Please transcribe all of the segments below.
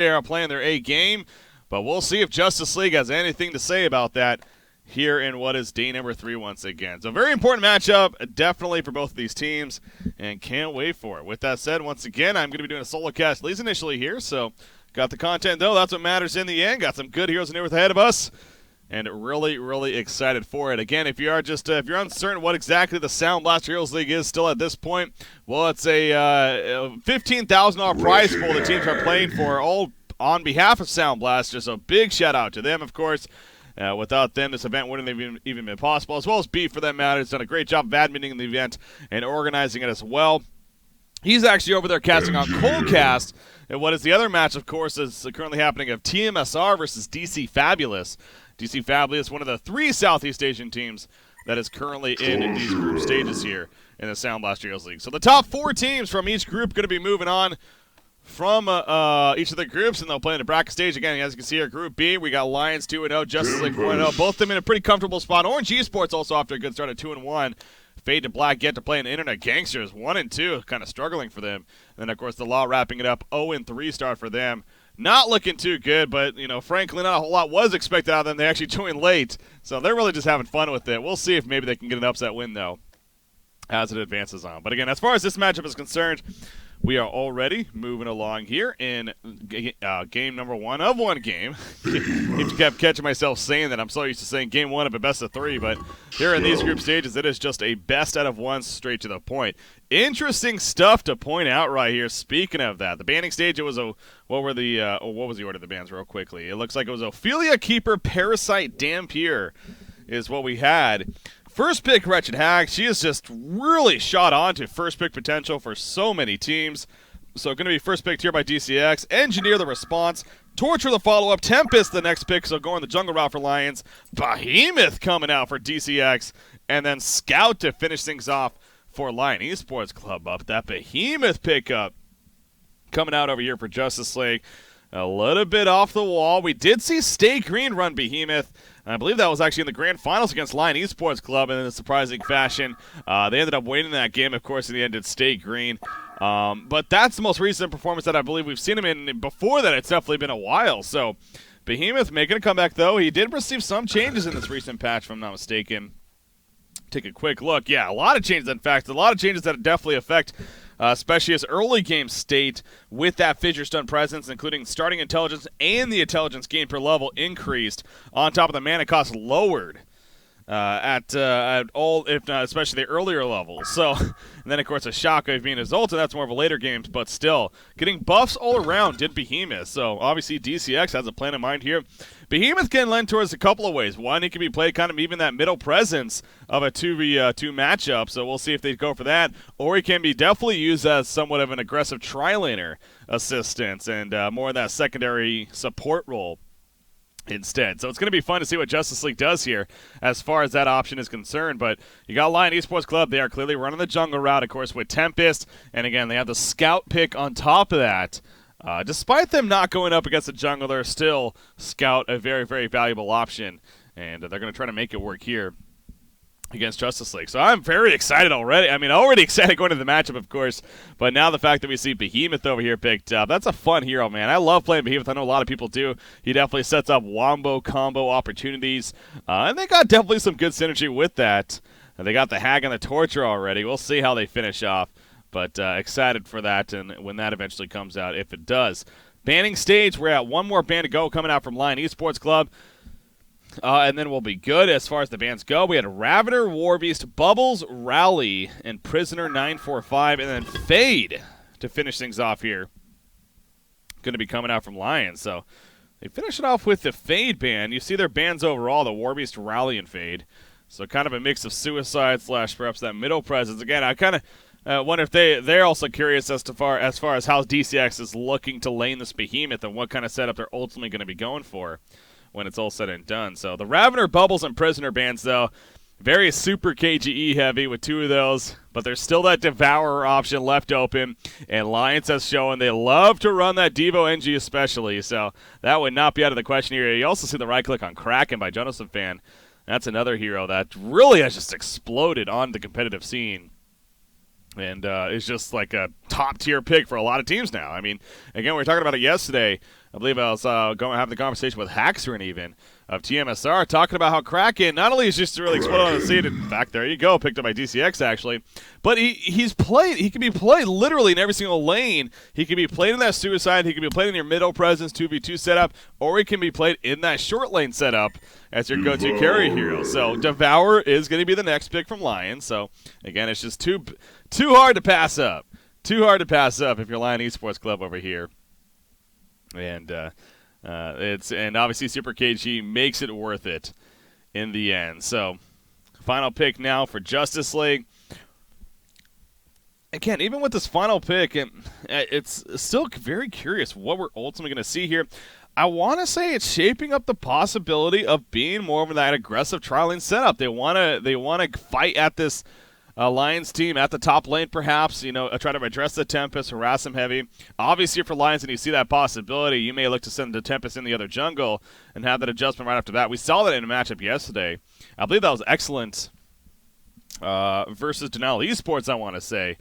They are playing their A game, but we'll see if Justice League has anything to say about that here in what is day number 3 once again. So very important matchup, definitely for both of these teams, and can't wait for it. With that said, once again, I'm going to be doing a solo cast, at least initially here, so got the content, though. That's what matters in the end. Got some good heroes and heroes ahead of us, and really, really excited for it. Again, if you are just if you're uncertain what exactly the SoundBlaster Heroes League is still at this point, well, it's a $15,000 prize pool the teams are playing for, all on behalf of SoundBlaster. So big shout out to them, of course. Without them, this event wouldn't have even been possible, as well as B, for that matter. He's done a great job of adminning the event and organizing it as well. He's actually over there casting on Coldcast. And what is the other match, of course, is currently happening of TMSR versus DC Fabulous. DC Fabulous, one of the 3 Southeast Asian teams that is currently in these group stages here in the SoundBlaster Heroes League. So the top 4 teams from each group going to be moving on from each of the groups, and they'll play in the bracket stage. Again, as you can see here, Group B, we got Lions 2-0, Justice League 4-0. Both of them in a pretty comfortable spot. Orange Esports also off to a good start at 2-1. Fade to Black yet to play in Internet Gangsters 1-2, kind of struggling for them. And then, of course, the Law wrapping it up 0-3 start for them. Not looking too good, but, frankly, not a whole lot was expected out of them. They actually joined late, so they're really just having fun with it. We'll see if maybe they can get an upset win, though, as it advances on. But, again, as far as this matchup is concerned, we are already moving along here in game number 1 of one game. I kept catching myself saying that. I'm so used to saying game 1 of a best of 3, but here in these group stages, it is just a best out of 1 straight to the point. Interesting stuff to point out right here. Speaking of that, the banning stage, it was what was the order of the bans real quickly? It looks like it was Ophelia, Keeper, Parasite, Dampier is what we had. First pick, Wretched Hag. She is just really shot on to first pick potential for so many teams. So going to be first picked here by DCX. Engineer the response. Torture the follow-up. Tempest the next pick, so going the jungle route for Lions. Behemoth coming out for DCX. And then Scout to finish things off for Lion Esports Club up. That Behemoth pickup coming out over here for Justice League. A little bit off the wall. We did see Stay Green run Behemoth. I believe that was actually in the grand finals against Lion Esports Club in a surprising fashion. They ended up winning that game, of course, in the end it stayed green. But that's the most recent performance that I believe we've seen him in. Before that, it's definitely been a while. So Behemoth making a comeback, though. He did receive some changes in this recent patch, if I'm not mistaken. Take a quick look. Yeah, a lot of changes, in fact. A lot of changes that definitely affect especially his early game state with that fissure stun presence, including starting intelligence and the intelligence gain per level increased, on top of the mana cost lowered at all, if not especially the earlier levels. So, and then of course a shockwave being his ult, and that's more of a later game, but still getting buffs all around did Behemoth. So obviously DCX has a plan in mind here. Behemoth can lend towards a couple of ways. One, he can be played kind of even that middle presence of a 2v2 matchup, so we'll see if they go for that. Or he can be definitely used as somewhat of an aggressive tri-laner assistance and more of that secondary support role instead. So it's going to be fun to see what Justice League does here as far as that option is concerned. But you got Lion Esports Club. They are clearly running the jungle route, of course, with Tempest. And again, they have the Scout pick on top of that. Despite them not going up against the jungler, still Scout a very, very valuable option. And they're going to try to make it work here against Justice League. So I'm very excited already. I mean, already excited going into the matchup, of course. But now the fact that we see Behemoth over here picked up, that's a fun hero, man. I love playing Behemoth. I know a lot of people do. He definitely sets up wombo combo opportunities. And they got definitely some good synergy with that. They got the Hag and the Torture already. We'll see how they finish off. But excited for that, and when that eventually comes out, if it does. Banning stage, we're at one more ban to go coming out from Lion Esports Club. And then we'll be good as far as the bans go. We had Ravener, Warbeast, Bubbles, Rally, and Prisoner 945, and then Fade to finish things off here. Going to be coming out from Lion. So they finish it off with the Fade ban. You see their bans overall, the Warbeast, Rally, and Fade. So kind of a mix of suicide / perhaps that middle presence. Again, I kind of wonder if they're also curious as far as how DCX is looking to lane this Behemoth and what kind of setup they're ultimately going to be going for when it's all said and done. So the Ravener, Bubbles, and Prisoner bans, though, very super KGE heavy with 2 of those, but there's still that Devourer option left open, and Lions has shown they love to run that Devo NG especially, so that would not be out of the question here. You also see the right click on Kraken by Jonathan Fan. That's another hero that really has just exploded on the competitive scene. And is just like a top-tier pick for a lot of teams now. I mean, again, we were talking about it yesterday. I believe I was going to have the conversation with Haxrin even of TMSR, talking about how Kraken not only is just really exploding on the scene, in fact, there you go, picked up by DCX actually, but he can be played literally in every single lane. He can be played in that suicide, he can be played in your middle presence 2v2 setup, or he can be played in that short lane setup as your go-to carry hero. So Devour is going to be the next pick from Lion. So again, it's just too hard to pass up. Too hard to pass up if you're Lion Esports Club over here. And and obviously Super KG makes it worth it in the end. So final pick now for Justice League. Again, even with this final pick, it's still very curious what we're ultimately going to see here. I want to say it's shaping up the possibility of being more of that aggressive trialing setup. They want to fight at this Lions team at the top lane, perhaps, try to address the Tempest, harass them heavy. Obviously, for Lions, and you see that possibility, you may look to send the Tempest in the other jungle and have that adjustment right after that. We saw that in a matchup yesterday. I believe that was excellent versus Denial Esports, I want to say,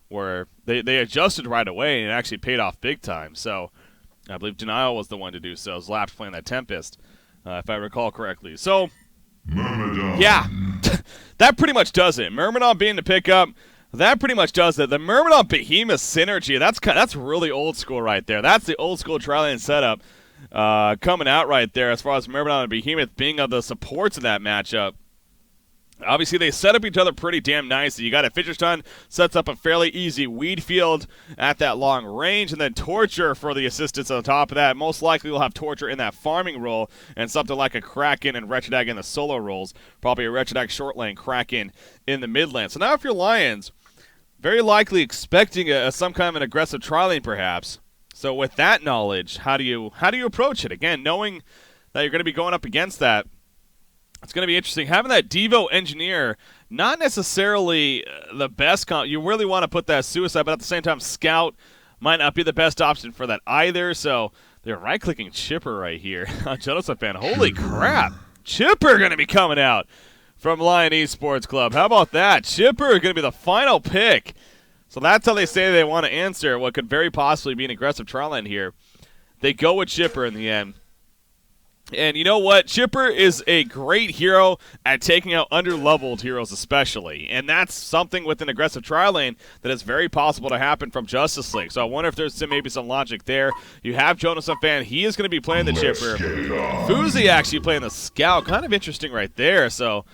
where they adjusted right away and it actually paid off big time. So I believe Denial was the one to do so. It was Laps playing that Tempest, if I recall correctly. So, yeah. That pretty much does it. Myrmidon being the pickup, that pretty much does it. The Myrmidon Behemoth synergy, that's really old school right there. That's the old school Trillian setup coming out right there as far as Myrmidon and Behemoth being of the supports in that matchup. Obviously, they set up each other pretty damn nicely. You got a Fisher Stun, sets up a fairly easy weed field at that long range, and then Torture for the assistance on top of that. Most likely we'll have Torture in that farming role, and something like a Kraken and Wretched Egg in the solo roles. Probably a Wretched Egg short lane, Kraken in the mid lane. So now if you're Lions, very likely expecting some kind of an aggressive trialing perhaps. So with that knowledge, how do you approach it? Again, knowing that you're going to be going up against that, it's going to be interesting. Having that Devo Engineer, not necessarily the best you really want to put that Suicide, but at the same time, Scout might not be the best option for that either. So they're right-clicking Chipper right here. Joseph fan, holy crap. Chipper going to be coming out from Lion Esports Club. How about that? Chipper going to be the final pick. So that's how they say they want to answer what could very possibly be an aggressive trial end here. They go with Chipper in the end. And you know what? Chipper is a great hero at taking out under-leveled heroes especially. And that's something with an aggressive trial lane that is very possible to happen from Justice League. So I wonder if there's maybe some logic there. You have Jonas Fan. He is going to be playing the Chipper. Fuzi actually playing the Scout. Kind of interesting right there. So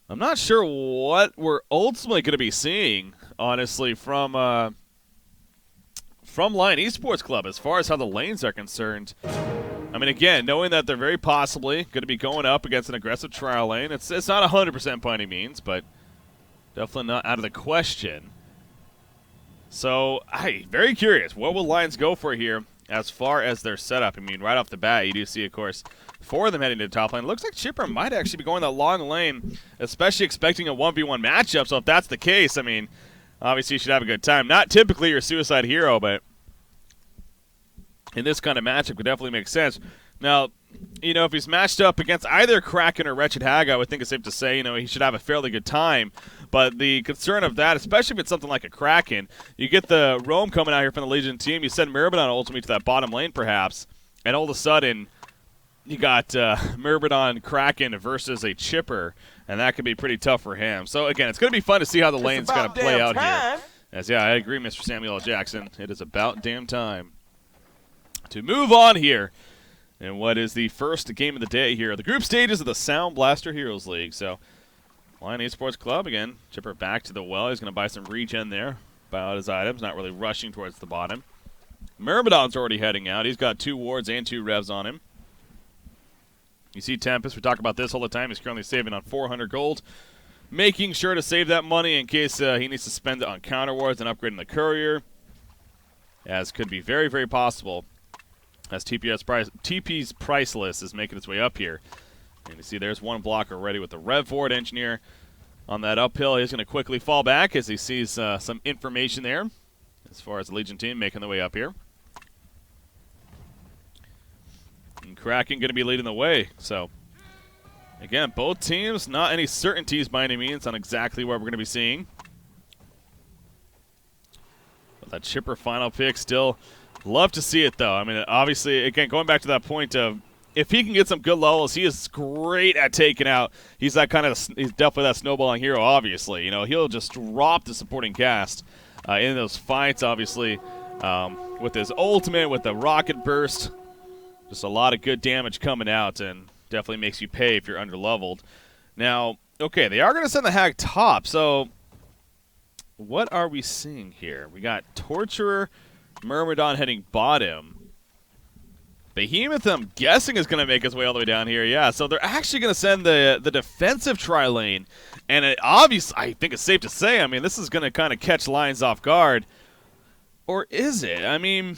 I'm not sure what we're ultimately going to be seeing, honestly, from Lion Esports Club as far as how the lanes are concerned. I mean, again, knowing that they're very possibly going to be going up against an aggressive trial lane. It's not 100% by any means, but definitely not out of the question. So, very curious. What will Lions go for here as far as their setup? I mean, right off the bat, you do see, of course, 4 of them heading to the top lane. Looks like Chipper might actually be going that long lane, especially expecting a 1v1 matchup. So if that's the case, I mean, obviously you should have a good time. Not typically your suicide hero, but in this kind of matchup would definitely make sense. Now, if he's matched up against either Kraken or Wretched Hag, I would think it's safe to say, he should have a fairly good time. But the concern of that, especially if it's something like a Kraken, you get the Roam coming out here from the Legion team, you send Myrmidon ultimately to that bottom lane perhaps, and all of a sudden you got Myrmidon Kraken versus a Chipper, and that could be pretty tough for him. So again, it's going to be fun to see how the lane's going to play out here. As I agree, Mr. Samuel L. Jackson. It is about damn time to move on here in what is the first game of the day here. The group stages of the SoundBlaster Heroes League. So, Lion Esports Club, again, Chipper back to the well. He's going to buy some regen there, buy out his items, not really rushing towards the bottom. Myrmidon's already heading out. He's got 2 wards and 2 revs on him. You see Tempest, we talk about this all the time. He's currently saving on 400 gold, making sure to save that money in case he needs to spend it on counter wards and upgrading the courier, as could be very, very possible as TP's price list is making its way up here. And you see there's one block already with the Rev Ward Engineer on that uphill. He's going to quickly fall back as he sees some information there as far as the Legion team making their way up here. And Kraken going to be leading the way. So, again, both teams, not any certainties by any means on exactly what we're going to be seeing. But that Chipper final pick still Love to see it, though. I mean, obviously, again, going back to that point of if he can get some good levels, he is great at taking out. He's that kind of, he's definitely that snowballing hero, obviously. You know, he'll just drop the supporting cast in those fights, obviously, with his ultimate, with the rocket burst. Just a lot of good damage coming out, and definitely makes you pay if you're under-leveled. Now, okay, they are going to send the Hag top, so what are we seeing here? We got Torturer, Myrmidon heading bottom. Behemoth, I'm guessing, is going to make his way all the way down here. Yeah, so they're actually going to send the defensive tri-lane. And it obviously, I think it's safe to say, I mean, this is going to kind of catch Lions off guard. Or is it? I mean,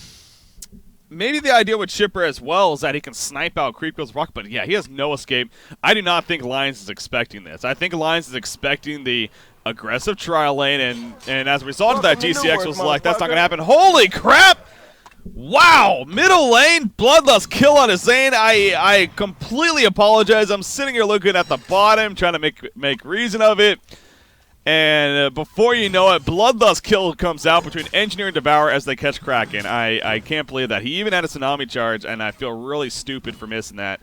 maybe the idea with Chipper as well is that he can snipe out Creep Goes Rock. But yeah, he has no escape. I do not think Lions is expecting this. I think Lions is expecting the aggressive trial lane. And as a result of that, GCX was like, that's not going to happen. Holy crap! Wow, middle lane, Bloodlust kill on his Zane. I completely apologize. I'm sitting here looking at the bottom, trying to make reason of it. And before you know it, Bloodlust kill comes out between Engineer and Devour as they catch Kraken. I can't believe that. He even had a Tsunami charge, and I feel really stupid for missing that.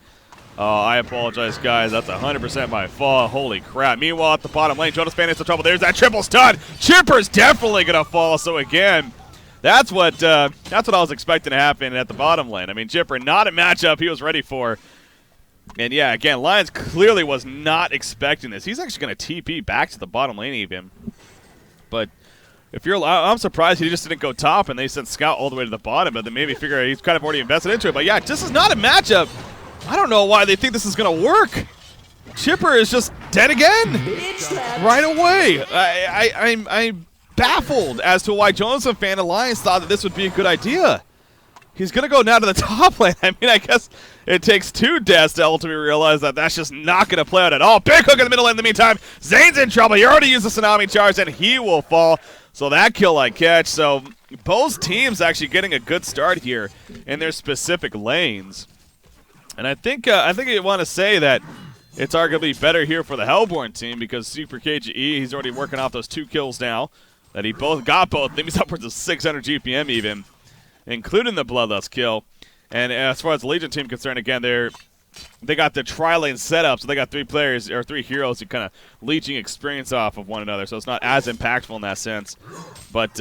I apologize, guys. That's 100% my fault. Holy crap. Meanwhile, at the bottom lane, Jonas Fan is in trouble. There's that triple stun. Chipper's definitely going to fall. So again, that's what I was expecting to happen at the bottom lane. I mean, Chipper, not a matchup he was ready for. And yeah, again, Lions clearly was not expecting this. He's actually going to TP back to the bottom lane even. But if you're, I'm surprised he just didn't go top and they sent Scout all the way to the bottom, but then maybe figure he's kind of already invested into it. But yeah, this is not a matchup. I don't know why they think this is going to work. Chipper is just dead again right away. I'm baffled as to why Joseph Fan and Lions thought that this would be a good idea. He's going to go now to the top lane. I mean, I guess it takes 2 deaths to ultimately realize that that's just not going to play out at all. Big hook in the middle lane in the meantime. Zane's in trouble. He already used the Tsunami charge, and he will fall. So that kill I catch. So both teams actually getting a good start here in their specific lanes. And I think you want to say that it's arguably better here for the Hellborn team because Super KGE, he's already working off those 2 kills now. That he got both. I think he's upwards of 600 GPM even, including the Bloodlust kill. And as far as the Legion team concerned, again, they got the tri-lane set up, so they got 3 players or 3 heroes who kind of leeching experience off of one another, so it's not as impactful in that sense. But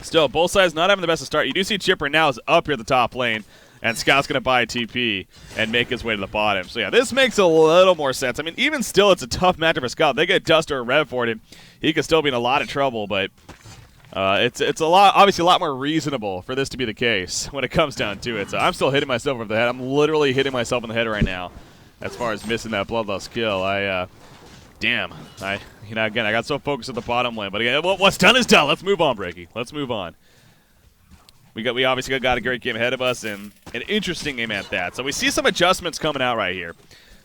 still, both sides not having the best of start. You do see Chipper now is up here at the top lane, and Scout's going to buy a TP and make his way to the bottom. So yeah, this makes a little more sense. I mean, even still, it's a tough matchup for Scout. They get Dust or Rev for it, he could still be in a lot of trouble, but it's obviously a lot more reasonable for this to be the case when it comes down to it. So I'm still hitting myself over the head. I'm literally hitting myself in the head right now as far as missing that Bloodlust kill. Damn. Again, I got so focused at the bottom lane, but again, what's done is done. Let's move on, Breaky. Let's move on. We obviously got a great game ahead of us and an interesting game at that. So we see some adjustments coming out right here.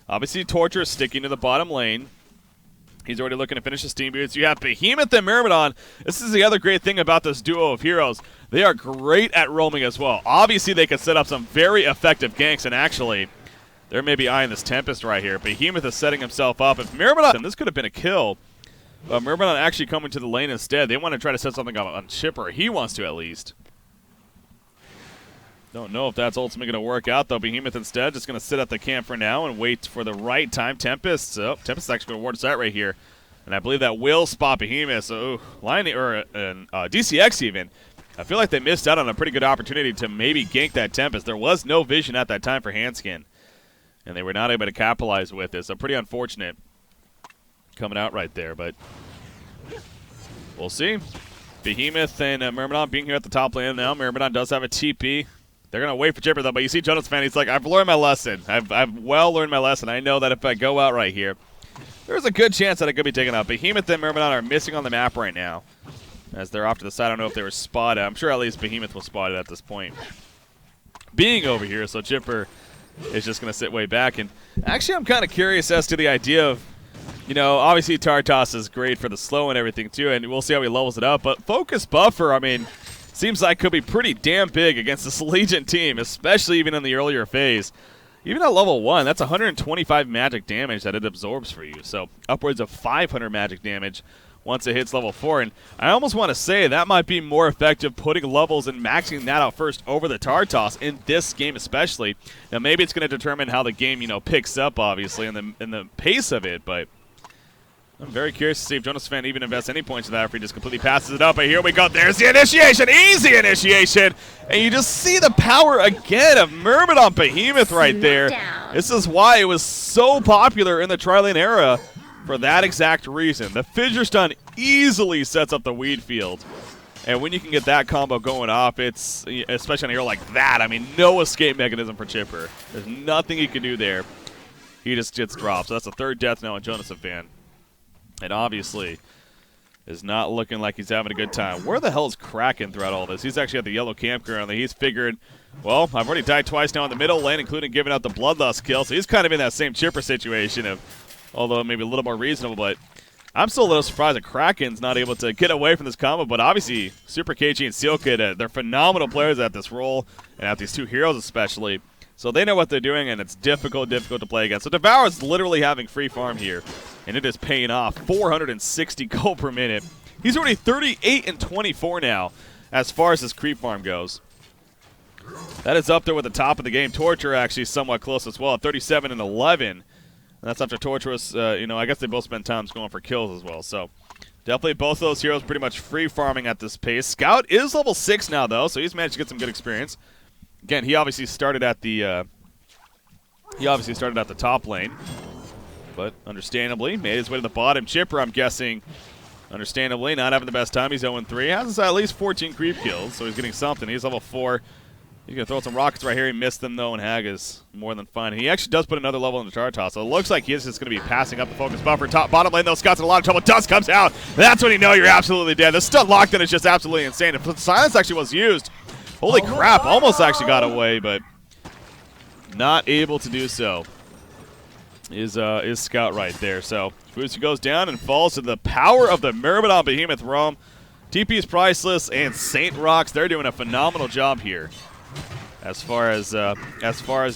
Obviously, Torture is sticking to the bottom lane. He's already looking to finish his team boots. You have Behemoth and Myrmidon. This is the other great thing about this duo of heroes. They are great at roaming as well. Obviously, they can set up some very effective ganks, and actually, they're maybe eyeing this Tempest right here. Behemoth is setting himself up. If Myrmidon, this could have been a kill. Myrmidon actually coming to the lane instead. They want to try to set something up on Chipper. He wants to, at least. Don't know if that's ultimately going to work out, though. Behemoth instead just going to sit at the camp for now and wait for the right time. Tempest. Oh, Tempest is actually going to ward us out right here. And I believe that will spot Behemoth. So, DCX even. I feel like they missed out on a pretty good opportunity to maybe gank that Tempest. There was no vision at that time for Handskin. And they were not able to capitalize with it. So, pretty unfortunate coming out right there. But we'll see. Behemoth and Myrmidon being here at the top lane now. Myrmidon does have a TP. They're going to wait for Chipper, though. But you see Jonas Fan, he's like, I've learned my lesson. I've well learned my lesson. I know that if I go out right here, there's a good chance that it could be taken out. Behemoth and Myrmidon are missing on the map right now. As they're off to the side, I don't know if they were spotted. I'm sure at least Behemoth was spotted at this point. Being over here, so Chipper is just going to sit way back. And actually, I'm kind of curious as to the idea of, you know, obviously Tartos is great for the slow and everything, too. And we'll see how he levels it up. But Focus Buffer, I mean, seems like could be pretty damn big against this Legion team, especially even in the earlier phase. Even at level 1, that's 125 magic damage that it absorbs for you. So upwards of 500 magic damage once it hits level 4. And I almost want to say that might be more effective putting levels and maxing that out first over the tar toss in this game especially. Now maybe it's going to determine how the game, picks up obviously in the pace of it, but I'm very curious to see if Jonas Fan even invests any points in that, if he just completely passes it up. But here we go. There's the initiation. Easy initiation. And you just see the power again of Myrmidon Behemoth right there. This is why it was so popular in the Tri-Lane era, for that exact reason. The Fissure Stun easily sets up the Weed Field. And when you can get that combo going off, it's, especially on a hero like that, I mean, no escape mechanism for Chipper. There's nothing he can do there. He just gets dropped. So that's the third death now on Jonas Fan. And obviously is not looking like he's having a good time. Where the hell is Kraken throughout all this? He's actually at the yellow camp currently. He's figured, well, I've already died twice now in the middle lane, including giving out the Bloodlust kill. So he's kind of in that same Chipper situation, of, although maybe a little more reasonable. But I'm still a little surprised that Kraken's not able to get away from this combo. But obviously, Super KG and Seal Kid, they're phenomenal players at this role, and at these two heroes especially. So they know what they're doing, and it's difficult to play against. So Devour is literally having free farm here, and it is paying off. 460 gold per minute. He's already 38 and 24 now as far as his creep farm goes. That is up there with the top of the game. Torture actually somewhat close as well, 37 and 11. And that's after Torture was, I guess they both spent times going for kills as well. So definitely both those heroes pretty much free farming at this pace. Scout is level 6 now, though, so he's managed to get some good experience. Again, he obviously started at the top lane, but understandably made his way to the bottom. Chipper, I'm guessing, understandably not having the best time. He's 0-3. Has at least 14 creep kills, so he's getting something. He's level 4. He's going to throw some rockets right here. He missed them, though, and Hag is more than fine. He actually does put another level in the tar toss, so it looks like he is just going to be passing up the focus buffer. Bottom lane, though, Scott's in a lot of trouble. Dust comes out. That's when you know you're absolutely dead. The stun locked in is just absolutely insane. If silence actually was used, holy crap, almost actually got away, but not able to do so. Is Scout right there. So Fusu goes down and falls to the power of the Myrmidon Behemoth Realm. TP is priceless, and Saint Rocks, they're doing a phenomenal job here as far as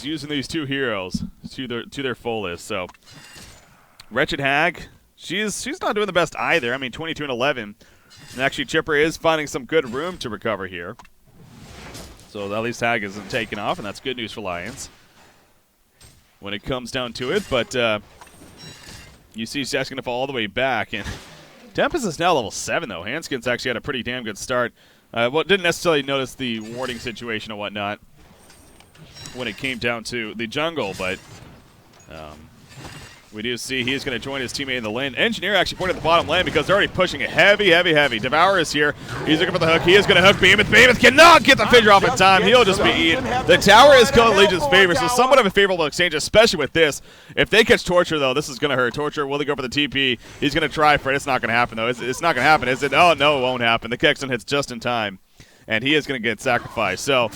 using these two heroes to their fullest. So Wretched Hag, she's not doing the best either. I mean, 22 and 11. And actually Chipper is finding some good room to recover here. So at least Hag isn't taking off, and that's good news for Lions when it comes down to it. But you see she's going to fall all the way back. And Tempest is now level 7, though. Hanskin's actually had a pretty damn good start. Didn't necessarily notice the warding situation and whatnot when it came down to the jungle, but we do see he's going to join his teammate in the lane. Engineer actually pointed at the bottom lane because they're already pushing it heavy. Devour is here. He's looking for the hook. He is going to hook Behemoth. Behemoth cannot get the Fissure off in time. He'll just be eaten. The tower is going Legion's favor, so somewhat of a favorable exchange, especially with this. If they catch Torture, though, this is going to hurt. Torture, will he go for the TP? He's going to try for it. It's not going to happen, though. It's not going to happen, is it? Oh, no, it won't happen. The Kexton hits just in time, and he is going to get sacrificed. So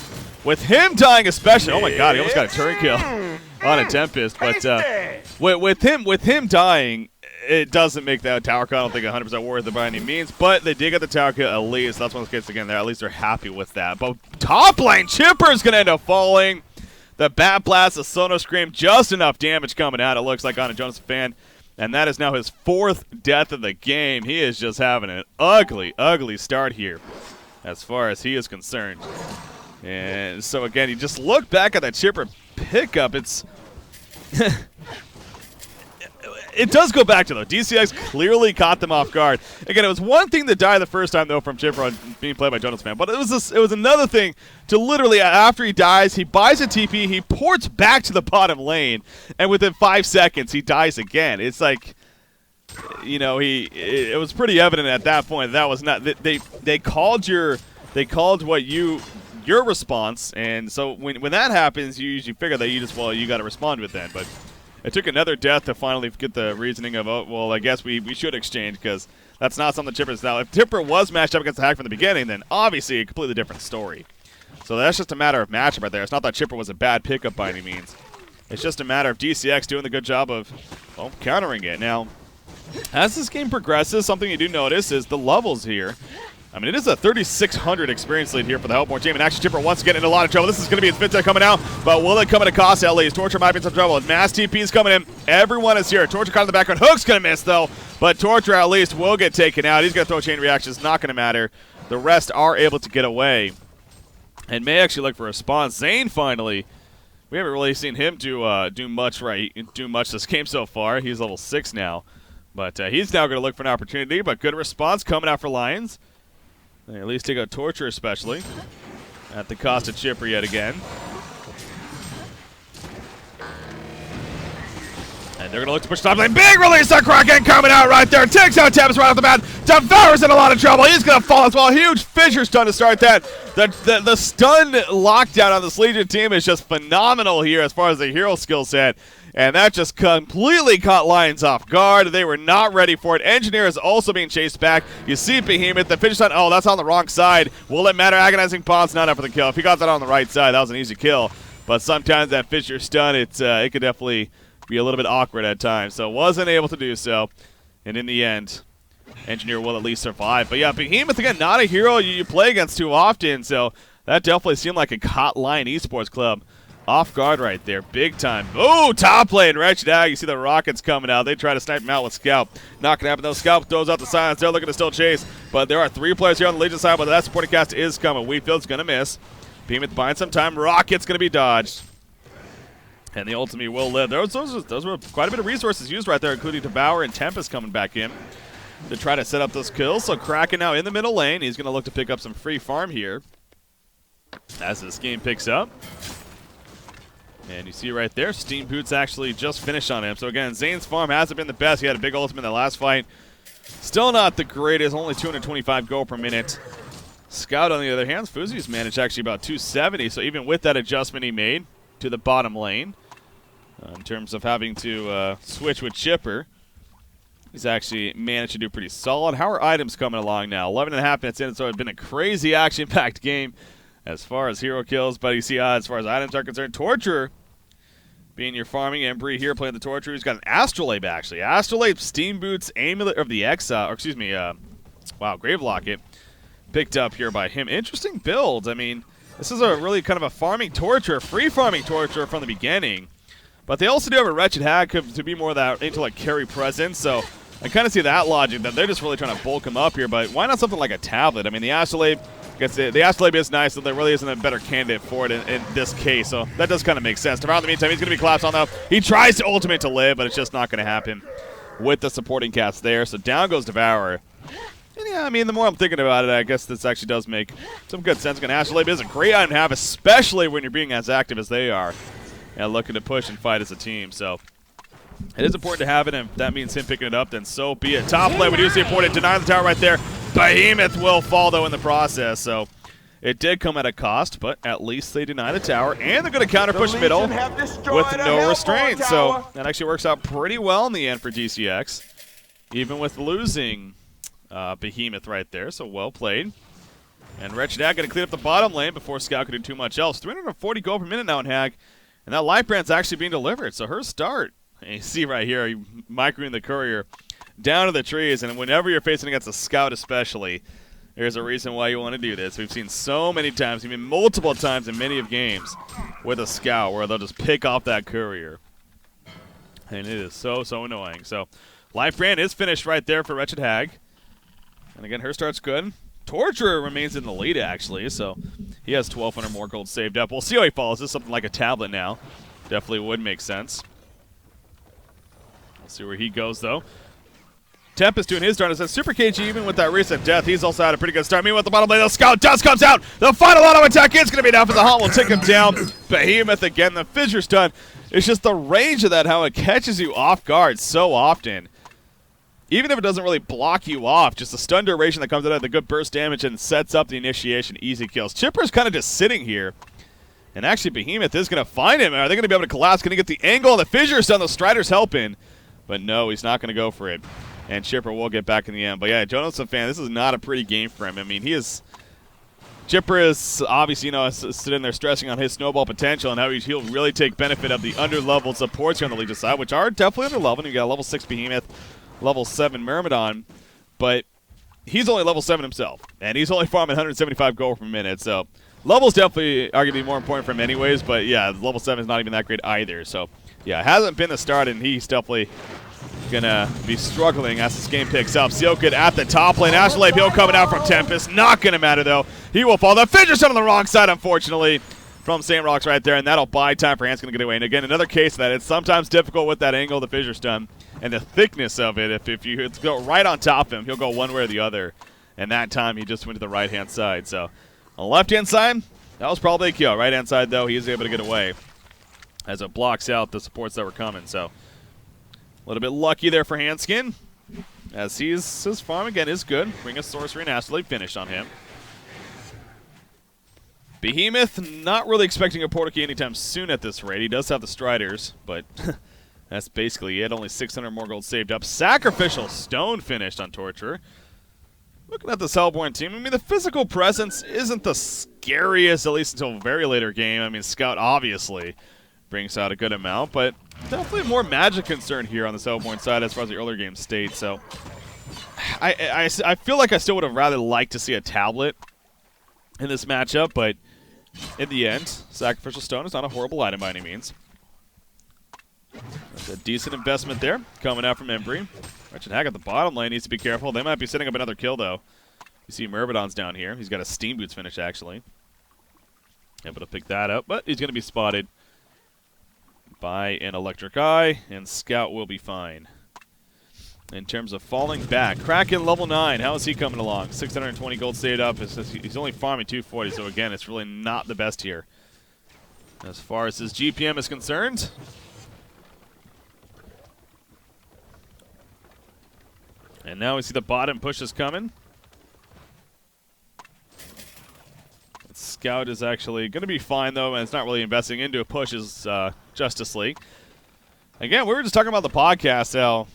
with him dying especially, oh, my God, he almost got a turn kill on a Tempest, but with him dying, it doesn't make that tower kill, I don't think, 100% worth it by any means, but they did get the tower kill at least. That's one of the cases again there. At least they're happy with that. But top lane, Chipper's going to end up falling. The Bat Blast, the Sono Scream, just enough damage coming out, it looks like, on a Jonas Fan, and that is now his 4th death of the game. He is just having an ugly, ugly start here as far as he is concerned. And so, again, you just look back at that Chipper pickup. It's it does go back to, though, DCX clearly caught them off guard. Again, it was one thing to die the first time, though, from Chipper on being played by Jonas Fan, but it was another thing to literally, after he dies, he buys a TP, he ports back to the bottom lane, and within 5 seconds, he dies again. It's like, it was pretty evident at that point that was not, they called your response, and so when that happens, you usually figure that you got to respond with that. But it took another death to finally get the reasoning of, oh, well, I guess we should exchange, because that's not something Chipper's now. If Chipper was matched up against the Hag from the beginning, then obviously a completely different story. So that's just a matter of matchup right there. It's not that Chipper was a bad pickup by any means. It's just a matter of DCX doing the good job of, well, countering it. Now, as this game progresses, something you do notice is the levels here. I mean, it is a 3,600 experience lead here for the Helpmore team, and actually Chipper once again in a lot of trouble. This is going to be his fifth coming out, but will it come at a cost at least? Torture might be in some trouble. Mass TP's coming in. Everyone is here. Torture caught in the background. Hook's going to miss, though, but Torture at least will get taken out. He's going to throw chain reactions. Not going to matter. The rest are able to get away and may actually look for a response. Zane finally. We haven't really seen him do much this game so far. He's level 6 now, but he's now going to look for an opportunity, but good response coming out for Lions. They at least take out Torture especially, at the cost of Chipper yet again. And they're going to look to push top lane. Big release on Kraken coming out right there. Takes out Tempest right off the bat. Devour's in a lot of trouble. He's going to fall as well. Huge Fissure stun to start that. The stun lockdown on this Legion team is just phenomenal here as far as the hero skill set. And that just completely caught Lions off guard. They were not ready for it. Engineer is also being chased back. You see Behemoth. The Fissure stun. Oh, that's on the wrong side. Will it matter? Agonizing Paw's not up for the kill. If he got that on the right side, that was an easy kill. But sometimes that Fissure stun, it could definitely be a little bit awkward at times. So wasn't able to do so. And in the end, Engineer will at least survive. But yeah, Behemoth, again, not a hero you play against too often. So that definitely seemed like a caught Lion Esports Club off guard right there, big time. Oh, top lane, Wretched Ag. You see the rockets coming out. They try to snipe him out with Scout. Not going to happen, though. Scout throws out the silence. They're looking to still chase. But there are 3 players here on the Legion side, but that supporting cast is coming. Wheatfield's going to miss. Behemoth buying some time. Rocket's going to be dodged. And the ultimate will live. Those were quite a bit of resources used right there, including Devour and Tempest coming back in to try to set up those kills. So Kraken now in the middle lane. He's going to look to pick up some free farm here as this game picks up. And you see right there, Steam Boots actually just finished on him. So again, Zane's farm hasn't been the best. He had a big ultimate in the last fight. Still not the greatest, only 225 gold per minute. Scout, on the other hand, Fuzi's managed actually about 270. So even with that adjustment he made to the bottom lane, in terms of having to switch with Chipper, he's actually managed to do pretty solid. How are items coming along now? 11.5 minutes in, so it's been a crazy action-packed game as far as hero kills. But you see, as far as items are concerned, Torture being your farming. Embry here playing the Torture. He's got an Astrolabe, actually. Astrolabe, Steam Boots, Amulet of the Exile, or excuse me, wow, Grave Locket picked up here by him. Interesting build. I mean, this is a really kind of a farming Torture, free farming Torture from the beginning. But they also do have a Wretched Hag to be more of that intellect carry presence. So I kind of see that logic that they're just really trying to bulk him up here. But why not something like a tablet? I mean, the Astrolabe, the Astrolabe is nice, but there really isn't a better candidate for it in this case. So that does kind of make sense. Devour, in the meantime, he's going to be collapsed on, though. He tries to ultimate to live, but it's just not going to happen with the supporting cast there. So down goes Devour. And yeah, I mean, the more I'm thinking about it, I guess this actually does make some good sense. Astrolabe is a great item to have, especially when you're being as active as they are and looking to push and fight as a team. So it is important to have it, and if that means him picking it up, then so be it. Top lane, we do see a point. Deny the tower right there. Behemoth will fall, though, in the process. So it did come at a cost, but at least they deny the tower, and they're going to counter push middle with no restraint. So that actually works out pretty well in the end for DCX, even with losing Behemoth right there. So well played. And Wretched Hag going to clean up the bottom lane before Scout could do too much else. 340 gold per minute now in Hag, and that life brand's actually being delivered. So her start. And you see right here, microing the courier down to the trees, and whenever you're facing against a Scout especially, there's a reason why you want to do this. We've seen so many times, even multiple times in many of games, with a Scout where they'll just pick off that courier. And it is so, so annoying. So life brand is finished right there for Wretched Hag. And again, her start's good. Torture remains in the lead, actually, so he has 1,200 more gold saved up. We'll see how he falls. This is something like a tablet now. Definitely would make sense. See where he goes, though. Tempest doing his turn. It says Super KG, even with that recent death, he's also had a pretty good start. Meanwhile, at the bottom lane, the Scout dust comes out. The final auto attack is going to be enough, and the Haunt will take him down. Behemoth again. The Fissure stun. It's just the range of that, how it catches you off guard so often. Even if it doesn't really block you off, just the stun duration that comes out of the good burst damage and sets up the initiation, easy kills. Chipper's kind of just sitting here. And actually, Behemoth is going to find him. Are they going to be able to collapse? Going to get the angle? The Fissure stun. The Strider's helping. But no, he's not going to go for it. And Chipper will get back in the end. But yeah, Jonas, a fan, this is not a pretty game for him. I mean, Chipper is obviously, sitting there stressing on his snowball potential and how he'll really take benefit of the under-leveled supports here on the Legion side, which are definitely under-leveled. You got a level 6 Behemoth, level 7 Myrmidon. But he's only level 7 himself, and he's only farming 175 gold per minute, so level's definitely arguably more important for him anyways, but yeah, level 7 is not even that great either, so yeah, it hasn't been the start, and he's definitely gonna be struggling as this game picks up. Sealkid at the top lane, Astral Appeal coming out from Tempest, not gonna matter though, he will fall. The Fidget's on the wrong side, unfortunately, from St. Rocks right there, and that'll buy time for Hans to get away, and again, another case of that, it's sometimes difficult with that angle the Fissure Stun, and the thickness of it, if you go right on top of him, he'll go one way or the other. And that time, he just went to the right-hand side. So, on the left-hand side, that was probably a kill. Right-hand side, though, he is able to get away as it blocks out the supports that were coming. So, a little bit lucky there for Hanskin, as his farm, again, is good. Bring a Sorcery and Astrolabe finish on him. Behemoth, not really expecting a Portal Key anytime soon at this rate. He does have the Striders, but... that's basically it. Only 600 more gold saved up. Sacrificial Stone finished on Torturer. Looking at this Hellborn team, I mean, the physical presence isn't the scariest, at least until a very later game. I mean, Scout obviously brings out a good amount, but definitely more magic concern here on the Hellborn side as far as the earlier game state. So I feel like I still would have rather liked to see a tablet in this matchup, but in the end, Sacrificial Stone is not a horrible item by any means. That's a decent investment there, coming out from Embry. Wretched Hag at the bottom lane needs to be careful. They might be setting up another kill, though. You see Myrmidon's down here. He's got a Steam Boots finish, actually. Able to pick that up, but he's going to be spotted by an Electric Eye, and Scout will be fine. In terms of falling back, Kraken level 9. How is he coming along? 620 gold saved up. He's only farming 240, so again, it's really not the best here. As far as his GPM is concerned... and now we see the bottom pushes coming. Scout is actually going to be fine, though, and it's not really investing into a push as Justice League. Again, we were just talking about the podcast, how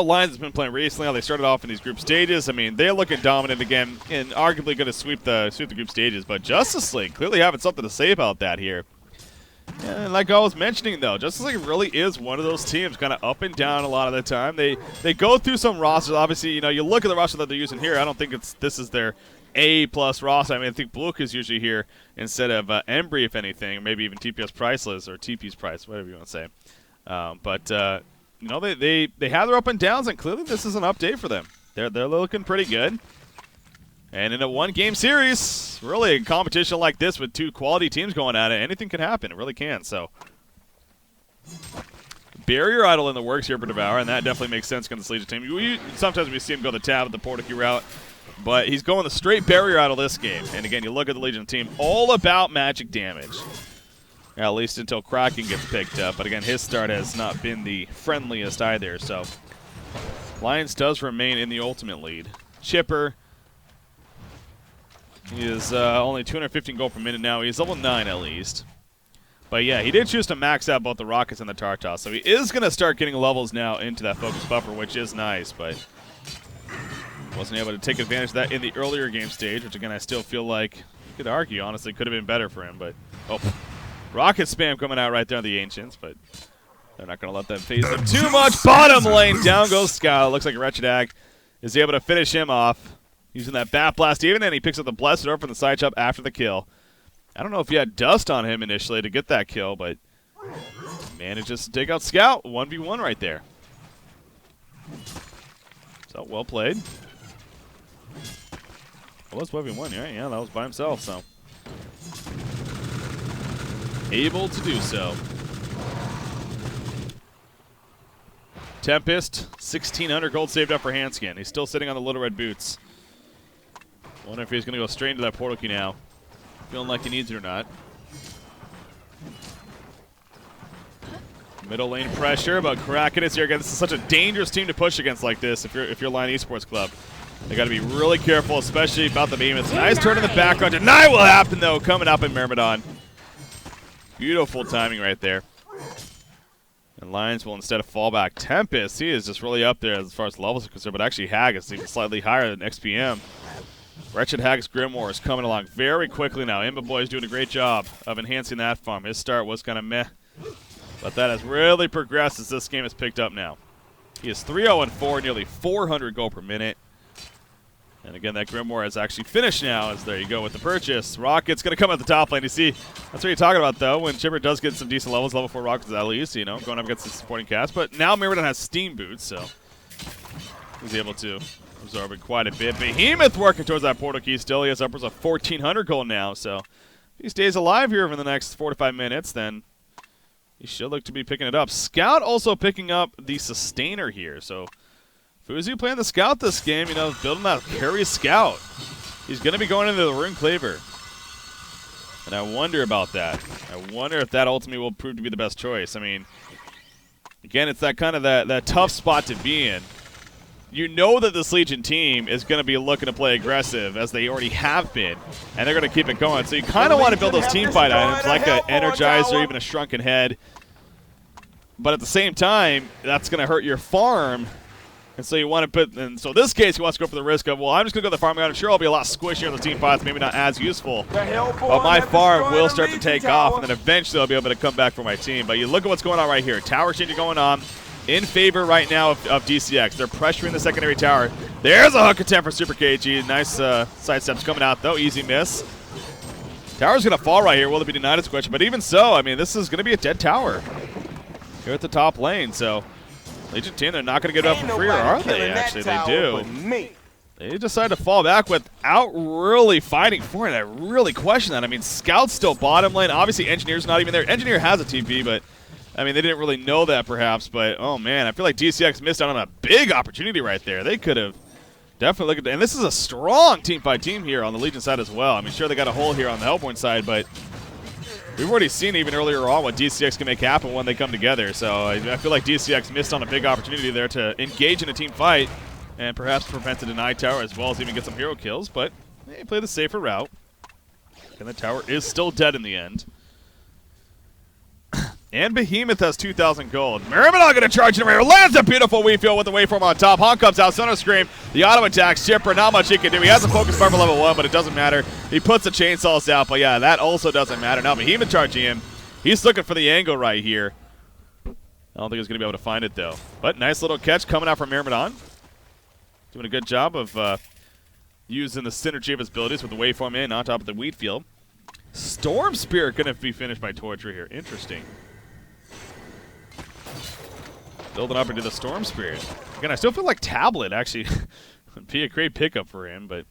Lions has been playing recently, how they started off in these group stages. I mean, they're looking dominant again and arguably going to sweep the group stages, but Justice League clearly having something to say about that here. And like I was mentioning, though, Justice League really is one of those teams kind of up and down a lot of the time. They go through some rosters. Obviously, you know, you look at the roster that they're using here, I don't think this is their A-plus roster. I mean, I think Bluk is usually here instead of Embry, if anything, or maybe even TPS Priceless or TP's Price, whatever you want to say. You know, they have their up and downs, and clearly this is an update for them. They're looking pretty good. And in a one-game series, really a competition like this with two quality teams going at it, anything can happen. It really can. So, Barrier Idol in the works here for Devour, and that definitely makes sense against the Legion team. Sometimes we see him go the tab at the Portal Key route, but he's going the straight Barrier Idol this game. And again, you look at the Legion team, all about magic damage. At least until Kraken gets picked up. But again, his start has not been the friendliest either. So, Lions does remain in the ultimate lead. Chipper... he is only 215 gold per minute now. He's level 9 at least. But yeah, he did choose to max out both the Rockets and the Tartos. So he is going to start getting levels now into that focus buffer, which is nice. But wasn't able to take advantage of that in the earlier game stage, which again, I still feel like, you could argue, honestly, could have been better for him. But, oh, Rocket spam coming out right there on the Ancients. But they're not going to let that phase them too much. Bottom lane, down goes Scout. Looks like Wretched Hag is able to finish him off. Using that Bat Blast even, and he picks up the Blessed Orb from the side chop after the kill. I don't know if he had dust on him initially to get that kill, but manages to take out Scout. 1v1 right there. So, well played. Well, that's 1v1, right? Yeah, that was by himself, so. Able to do so. Tempest, 1,600 gold saved up for Hanskin. He's still sitting on the Little Red Boots. Wonder if he's going to go straight into that Portal Key now. Feeling like he needs it or not. Middle lane pressure, but Kraken is here again. This is such a dangerous team to push against like this if you're Lion Esports Club. They got to be really careful, especially about the Behemoths. Nice turn in the background. Deny will happen, though, coming up in Myrmidon. Beautiful timing right there. And Lions will instead of fall back. Tempest, he is just really up there as far as levels are concerned, but actually Hag is even slightly higher than XPM. Wretched Hag's Grimoire is coming along very quickly now. Imba Boy is doing a great job of enhancing that farm. His start was kind of meh, but that has really progressed as this game has picked up now. He is 3-0-4, nearly 400 gold per minute. And again, that Grimoire is actually finished now, as there you go with the purchase. Rocket's going to come at the top lane. You see, that's what you're talking about, though, when Chipper does get some decent levels, level 4 Rockets at least, you know, going up against the supporting cast. But now Myrmidon has Steam Boots, so he's able to absorb it quite a bit. Behemoth working towards that portal key still. He has upwards of 1,400 gold now, so if he stays alive here over the next 4 to 5 minutes, then he should look to be picking it up. Scout also picking up the Sustainer here, so Fuzu playing the Scout this game, you know, building that carry Scout. He's going to be going into the Rune Cleaver. And I wonder about that. I wonder if that ultimately will prove to be the best choice. I mean, again, it's that kind of that tough spot to be in. You know that this Legion team is going to be looking to play aggressive, as they already have been, and they're going to keep it going. So you kind of want to build those team fight items, like an Energizer or even a Shrunken Head. But at the same time, that's going to hurt your farm. And so you want to put, and so this case, he wants to go for the risk of, well, I'm just going to go to the farm. I'm sure I'll be a lot squishier in the team fights, maybe not as useful. But my farm will start to take off, and then eventually I'll be able to come back for my team. But you look at what's going on right here. Tower changing going on in favor right now of DCX. They're pressuring the secondary tower. There's a hook attempt for Super KG. Nice side steps coming out, though. Easy miss. Tower's going to fall right here. Will it be denied a squish? But even so, I mean, this is going to be a dead tower here at the top lane. So Legion team, they're not going to get it up for free, or are they? Actually, they do. They decide to fall back without really fighting for it. I really question that. I mean, Scout's still bottom lane. Obviously, Engineer's not even there. Engineer has a TP, but, I mean, they didn't really know that perhaps. But, oh, man, I feel like DCX missed out on a big opportunity right there. They could have definitely looked at, and this is a strong team fight team here on the Legion side as well. I mean, sure, they got a hole here on the Hellpoint side, but we've already seen even earlier on what DCX can make happen when they come together. So I feel like DCX missed on a big opportunity there to engage in a team fight and perhaps prevent a denied tower as well as even get some hero kills. But they play the safer route. And the tower is still dead in the end. And Behemoth has 2,000 gold. Myrmidon going to charge in here. Lands a beautiful Weefield with the waveform on top. Hong comes out, Sonar Scream. The auto attacks. Chipper, not much he can do. He has a focus bar for level 1, but it doesn't matter. He puts the chainsaws out, but yeah, that also doesn't matter. Now Behemoth charging him. He's looking for the angle right here. I don't think he's going to be able to find it, though. But nice little catch coming out from Myrmidon. Doing a good job of using the synergy of his abilities with the waveform in on top of the wheat field. Storm Spirit going to be finished by Torture here. Interesting. Building up into the Storm Spirit. Again, I still feel like Tablet actually would be a great pickup for him, but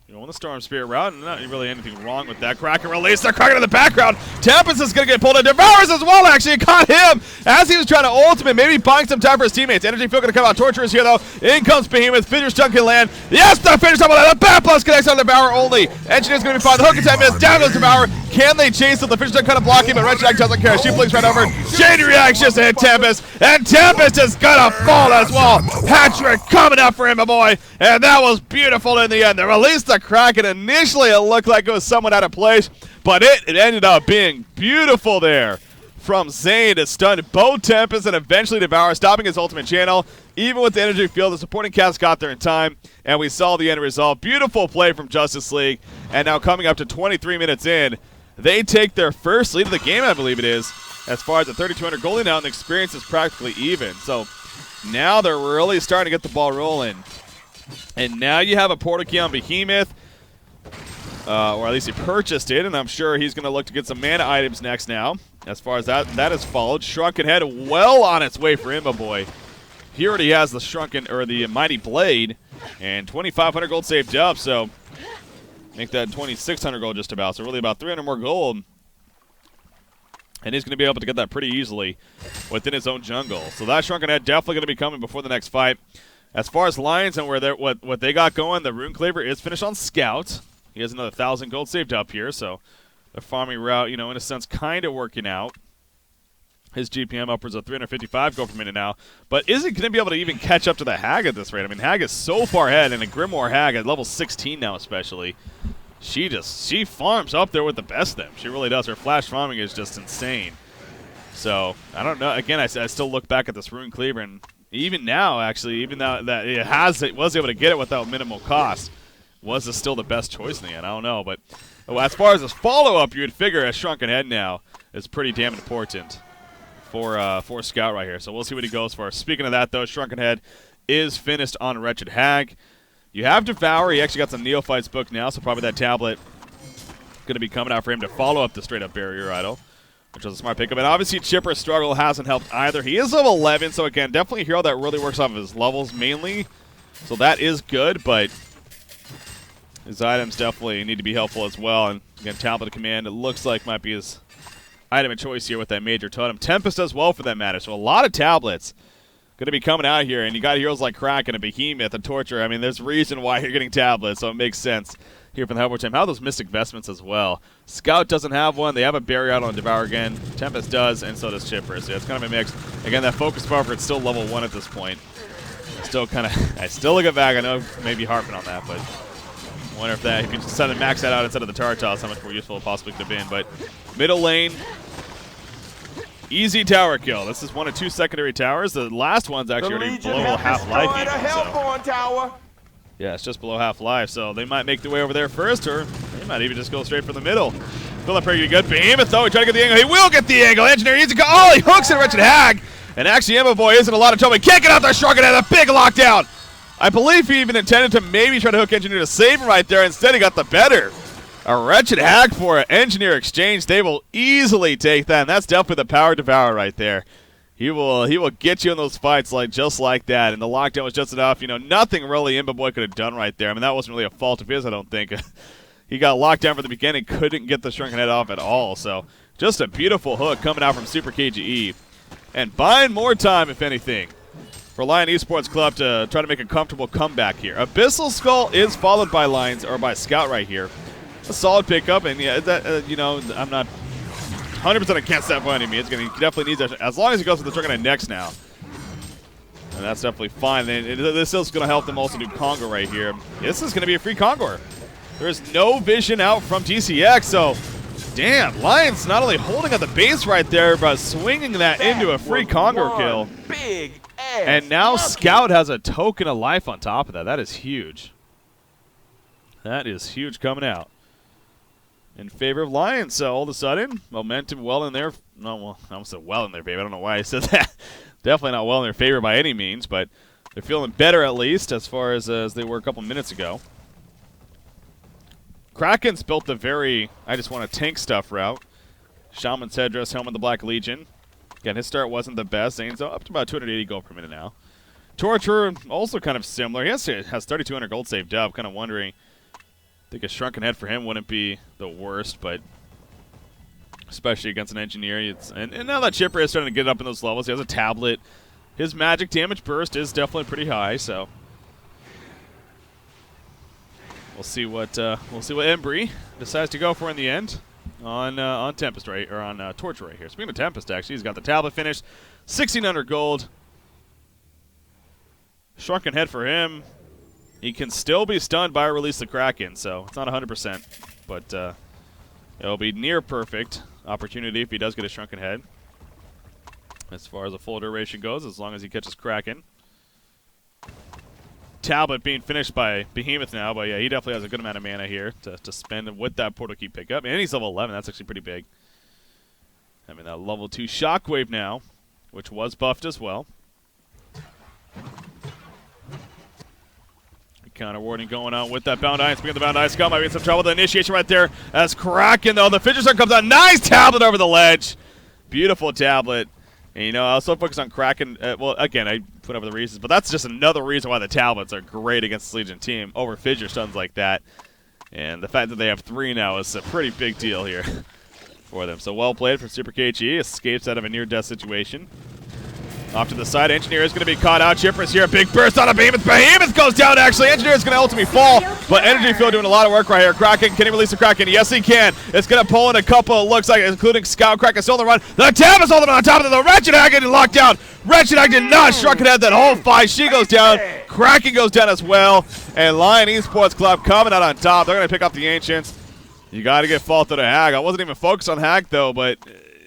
you know, on the Storm Spirit route, not really anything wrong with that. Kraken release, they're Kraken in the background. Tempest is going to get pulled in. Devours as well, actually. It caught him as he was trying to ultimate, maybe buying some time for his teammates. Energy Field going to come out. Torture is here, though. In comes Behemoth. Finish Chunk can land. Yes, the finish time on that. The Bat Plus connects on the Devour only. Engineer's going to be fine. The hook attack miss. Down goes Devour. Can they chase him? The finish kind of blocking, but Red Jack doesn't care. She flicks right over. Chain reacts just to hit Tempest, and Tempest is going to fall as well. Patrick coming up for him, my boy, and that was beautiful in the end. They released the Kraken. Initially, it looked like it was somewhat out of place, but it ended up being beautiful there from Zane to stun both Tempest and eventually Devour, stopping his ultimate channel. Even with the energy field, the supporting cast got there in time, and we saw the end result. Beautiful play from Justice League, and now coming up to 23 minutes in, they take their first lead of the game, I believe it is, as far as the 3,200 goalie now, and the experience is practically even. So now they're really starting to get the ball rolling. And now you have a portal key on Behemoth, or at least he purchased it, and I'm sure he's going to look to get some mana items next now. As far as that is followed, Shrunken Head well on its way for him, my boy. He already has the Shrunken, or the Mighty Blade, and 2,500 gold saved up, so make that 2,600 gold just about. So really about 300 more gold. And he's going to be able to get that pretty easily within his own jungle. So that Shrunken Head definitely going to be coming before the next fight. As far as Lions and where what they got going, the Rune Cleaver is finished on Scout. He has another 1,000 gold saved up here, so the farming route, you know, in a sense, kind of working out. His GPM upwards of 355 gold per minute now. But is he going to be able to even catch up to the Hag at this rate? I mean, Hag is so far ahead, and a Grimoire Hag at level 16 now especially. She farms up there with the best of them. She really does. Her flash farming is just insane. So, I don't know. Again, I still look back at this Rune Cleaver, and even now, actually, even though that it was able to get it without minimal cost, was this still the best choice in the end? I don't know. But as far as this follow-up, you would figure a Shrunken Head now is pretty damn important for Scout right here. So we'll see what he goes for. Speaking of that, though, Shrunken Head is finished on Wretched Hag. You have Devour. He actually got some Neophytes booked now, so probably that tablet going to be coming out for him to follow up the straight-up barrier idol, which was a smart pickup. And obviously, Chipper's struggle hasn't helped either. He is level 11, so again, definitely a hero that really works off of his levels mainly. So that is good, but his items definitely need to be helpful as well. And again, Tablet of Command, it looks like might be his item of choice here with that major totem. Tempest does well for that matter, so a lot of tablets going to be coming out here. And you got heroes like Kraken, a Behemoth, a Torture. I mean, there's a reason why you're getting tablets, so it makes sense here from the Hellboy team. How are those Mystic Vestments as well? Scout doesn't have one. They have a barrier out on Devour again. Tempest does, and so does Chipper. So it's kind of a mix. Again, that focus buffer, it's still level 1 at this point. Still kind of, I still look at back. I know maybe harping on that, but I wonder if that, if you decided to max that out instead of the Tartos, how much more useful it possibly could have been. But middle lane, easy tower kill. This is one of 2 secondary towers. The last one's actually already below half-life. So. Yeah, it's just below half-life, so they might make their way over there first, or they might even just go straight for the middle. Feel that pretty good. Behemoth, though, he tried to get the angle. He will get the angle. Engineer, easy go. Oh, he hooks it, Wretched Hag. And actually, Emma Boy isn't a lot of trouble. He can't get out there, Shrunken Head, a big lockdown. I believe he even intended to maybe try to hook Engineer to save him right there. Instead, he got the better. A Wretched Hag for an Engineer exchange. They will easily take that, and that's definitely the power Devour right there. He will get you in those fights just like that, and the lockdown was just enough. You know, nothing really Imba Boy could have done right there. I mean, that wasn't really a fault of his, I don't think. He got locked down from the beginning, couldn't get the Shrunken Head off at all. So just a beautiful hook coming out from Super KGE. And buying more time, if anything, for Lion Esports Club to try to make a comfortable comeback here. Abyssal Skull is followed by Lions, or by Scout right here. A solid pickup, and yeah, that, you know, I'm not 100% against that by any means. He definitely needs that, as long as he goes with the Shrunken Head next now. And that's definitely fine. And this is going to help them also do Congo right here. This is going to be a free Congo. There's no vision out from TCX, so damn, Lions not only holding at the base right there, but swinging that into a free Congo kill. Big ass and now monkey. Scout has a token of life on top of that. That is huge. That is huge coming out in favor of Lions. So all of a sudden, momentum well in their, no, well, I almost said well in their favor. I don't know why I said that. Definitely not well in their favor by any means, but they're feeling better at least as far as they were a couple minutes ago. Kraken's built the very, I just want to tank stuff route. Shaman's Headdress, Helm of the Black Legion. Again, his start wasn't the best. Zane's up to about 280 gold per minute now. Torture, also kind of similar. He has 3,200 gold saved up. Kind of wondering, I think a Shrunken Head for him wouldn't be the worst, but especially against an Engineer. And now that Chipper is starting to get up in those levels, he has a tablet. His magic damage burst is definitely pretty high, so we'll see what Embry decides to go for in the end on Tempest right, or on Torture right here. Speaking of Tempest, actually, he's got the tablet finished, 1,600 gold. Shrunken Head for him. He can still be stunned by Release the Kraken, so it's not 100%, but it'll be near perfect opportunity if he does get a Shrunken Head. As far as the full duration goes, as long as he catches Kraken. Tablet being finished by Behemoth now, but yeah, he definitely has a good amount of mana here to spend with that Portal Key pickup. And he's level 11, that's actually pretty big. I mean, that level 2 Shockwave now, which was buffed as well. Counter warning going on with that Bound Ice. Speaking of the Bound Ice, Scott might be in some trouble with the initiation right there as Kraken, though. The Fidget Stone comes out. Nice tablet over the ledge. Beautiful tablet. And, you know, I was so focused on Kraken. Well, again, I put over the reasons, but that's just another reason why the tablets are great against the Legion team over Fidget Stones like that. And the fact that they have 3 now is a pretty big deal here for them. So well played for Super KG. Escapes out of a near-death situation. Off to the side, Engineer is going to be caught out. Chipper's here, big burst on a Behemoth. Behemoth goes down, actually. Engineer is going to ultimately fall, but Energy Field doing a lot of work right here. Kraken, can he release the Kraken? Yes, he can. It's going to pull in a couple, it looks like, including Scout. Kraken still on the run. The Tab is holding on top of the Wretched Hag getting locked down. Wretched Hag did not Shrunken Head that whole fight. She goes down. Kraken goes down as well. And Lion Esports Club coming out on top. They're going to pick up the Ancients. You got to get fault to the Hag. I wasn't even focused on Hag, though, but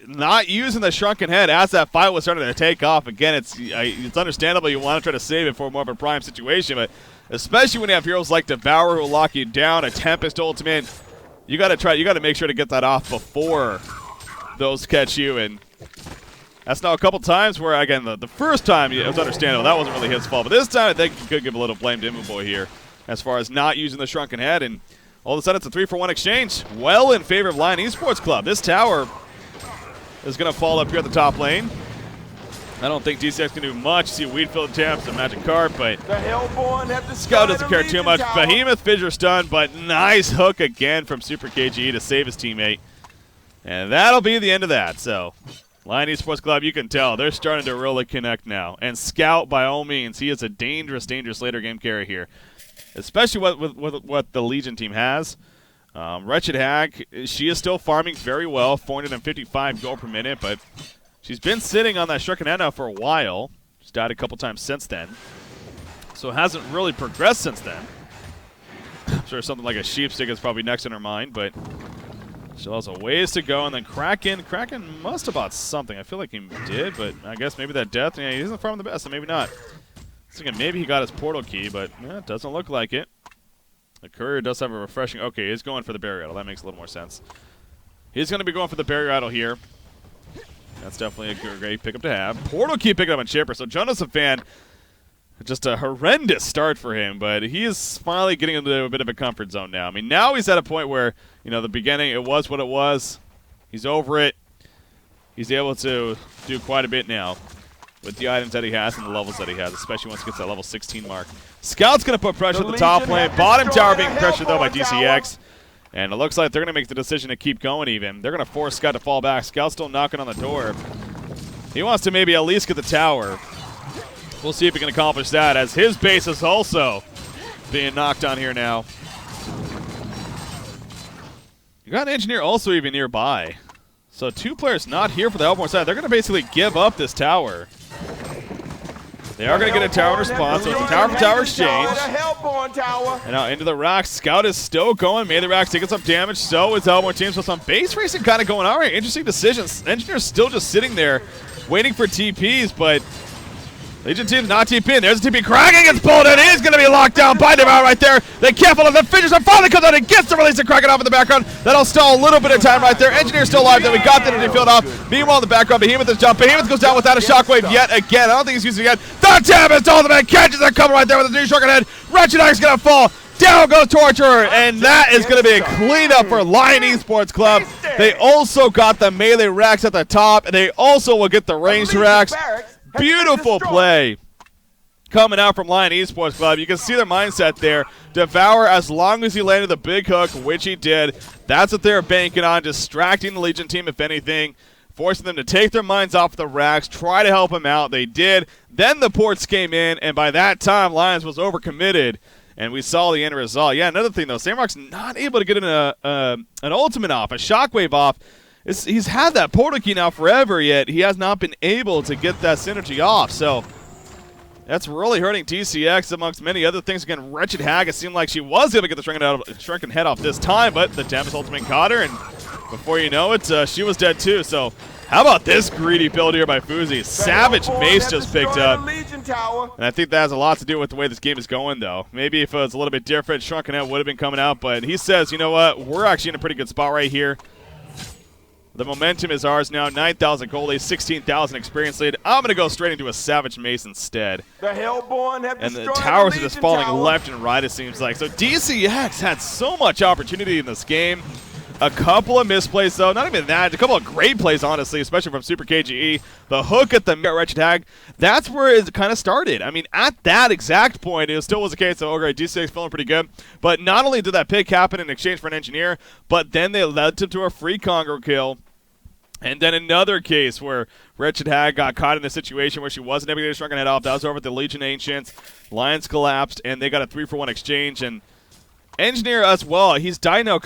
not using the Shrunken Head as that fight was starting to take off. Again, it's understandable you want to try to save it for more of a prime situation, but especially when you have heroes like Devour who will lock you down, a Tempest Ultimate, you got to make sure to get that off before those catch you. And That's now a couple times where, again, the first time it was understandable. That wasn't really his fault. But this time, I think you could give a little blame to Boy here as far as not using the Shrunken Head. And all of a sudden, it's a 3-for-1 exchange. Well in favor of Lion Esports Club. This tower is going to fall up here at the top lane. I don't think DCX can do much. See Weedfield attempts and Magic Carp, but Scout doesn't care too much. Behemoth Fissure stun, but nice hook again from Super KGE to save his teammate. And that'll be the end of that. So Lion Esports Club, you can tell, they're starting to really connect now. And Scout, by all means, he is a dangerous, dangerous later game carry here, especially what the Legion team has. Wretched Hag, she is still farming very well, 455 gold per minute, but she's been sitting on that Shrunken Head now for a while. She's died a couple times since then, so it hasn't really progressed since then. I'm sure something like a Sheepstick is probably next in her mind, but she has a ways to go. And then Kraken must have bought something. I feel like he did, but I guess maybe that death. Yeah, he isn't farming the best, so maybe not. I was thinking maybe he got his portal key, but it doesn't look like it. The Courier does have a refreshing. Okay, he's going for the Barrier Idol. That makes a little more sense. He's going to be going for the Barrier Idol here. That's definitely a great pickup to have. Portal key picking up on Chipper. So Jonas a fan. Just a horrendous start for him, but he is finally getting into a bit of a comfort zone now. I mean, now he's at a point where, the beginning, it was what it was. He's over it. He's able to do quite a bit now with the items that he has and the levels that he has, especially once he gets that level 16 mark. Scout's going to put pressure at the top lane. Bottom tower being pressured, though, by DCX. And it looks like they're going to make the decision to keep going even. They're going to force Scout to fall back. Scout's still knocking on the door. He wants to maybe at least get the tower. We'll see if he can accomplish that, as his base is also being knocked on here now. You got an Engineer also even nearby. So 2 players not here for the Hellborn side. They're going to basically give up this tower. They are going to get a tower in response, so it's a tower for tower exchange. And now into the racks. Scout is still going. Melee racks taking some damage. So is Hellborn team. So some base racing kind of going. All right, interesting decisions. Engineer's still just sitting there waiting for TPs, but Legion team's not TPing. There's a TP. Kraken gets pulled in. He's going to be locked down by Devour right there. They can't follow the finish. And finally comes out and gets to release the Kraken off in the background. That'll stall a little bit of time right there. Engineer's still alive. Then we got the energy field off. Meanwhile, in the background, Behemoth is jump. Behemoth goes down without a shockwave yet again. I don't think he's using it yet. The Tempest ultimate catches that cover right there with the new Shrunken Head. Wretched Hag's going to fall. Down goes Torturer, and that is going to be a cleanup for Lion Esports Club. They also got the melee racks at the top, and they also will get the ranged racks. Beautiful play coming out from Lion Esports Club. You can see their mindset there. Devour, as long as he landed the big hook, which he did, that's what they're banking on, distracting the Legion team, if anything, forcing them to take their minds off the racks, try to help them out. They did. Then the ports came in, and by that time, Lions was overcommitted, and we saw the end result. Yeah, another thing, though, Samrock's not able to get an ultimate off, a shockwave off. He's had that portal key now forever, yet he has not been able to get that synergy off, so that's really hurting DCX amongst many other things. Again, Wretched Hag, it seemed like she was able to get the Shrunken Head off this time, but the Tempest ultimate caught her, and before you know it, she was dead too. So how about this greedy build here by Fuzi? Savage Mace just picked up. And I think that has a lot to do with the way this game is going, though. Maybe if it was a little bit different, Shrunken Head would have been coming out, but he says, you know what, we're actually in a pretty good spot right here. The momentum is ours now. 9,000 gold lead, 16,000 experience lead. I'm going to go straight into a Savage Mace instead. And the towers are just falling left and right, it seems like. So DCX had so much opportunity in this game. A couple of misplays, though. Not even that. A couple of great plays, honestly, especially from Super KGE. The hook at the Wretched Hag, that's where it kind of started. I mean, at that exact point, it still was the case. So, okay, DCX feeling pretty good. But not only did that pick happen in exchange for an Engineer, but then they led him to a free Congo kill. And then another case where Wretched Hag got caught in a situation where she wasn't able to get a Shrunken Head off. That was over at the Legion Ancients. Lions collapsed, and they got a 3-for-1 exchange. And Engineer as well, he's dying now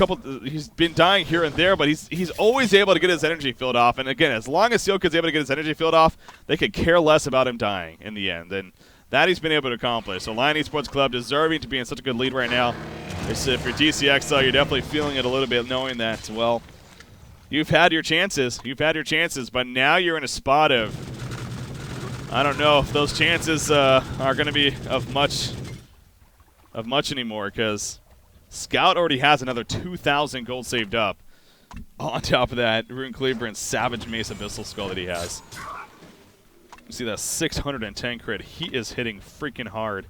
he's been dying here and there, but he's always able to get his energy field off. And again, as long as Sealkid's able to get his energy field off, they could care less about him dying in the end. And that he's been able to accomplish. So Lion Esports Club deserving to be in such a good lead right now. If you're DCX, though, you're definitely feeling it a little bit, knowing that, well, you've had your chances. You've had your chances, but now you're in a spot of, I don't know if those chances are going to be of much anymore, because Scout already has another 2,000 gold saved up. On top of that, Rune Cleaver and Savage Mace Abyssal Skull that he has. You see that 610 crit. He is hitting freaking hard.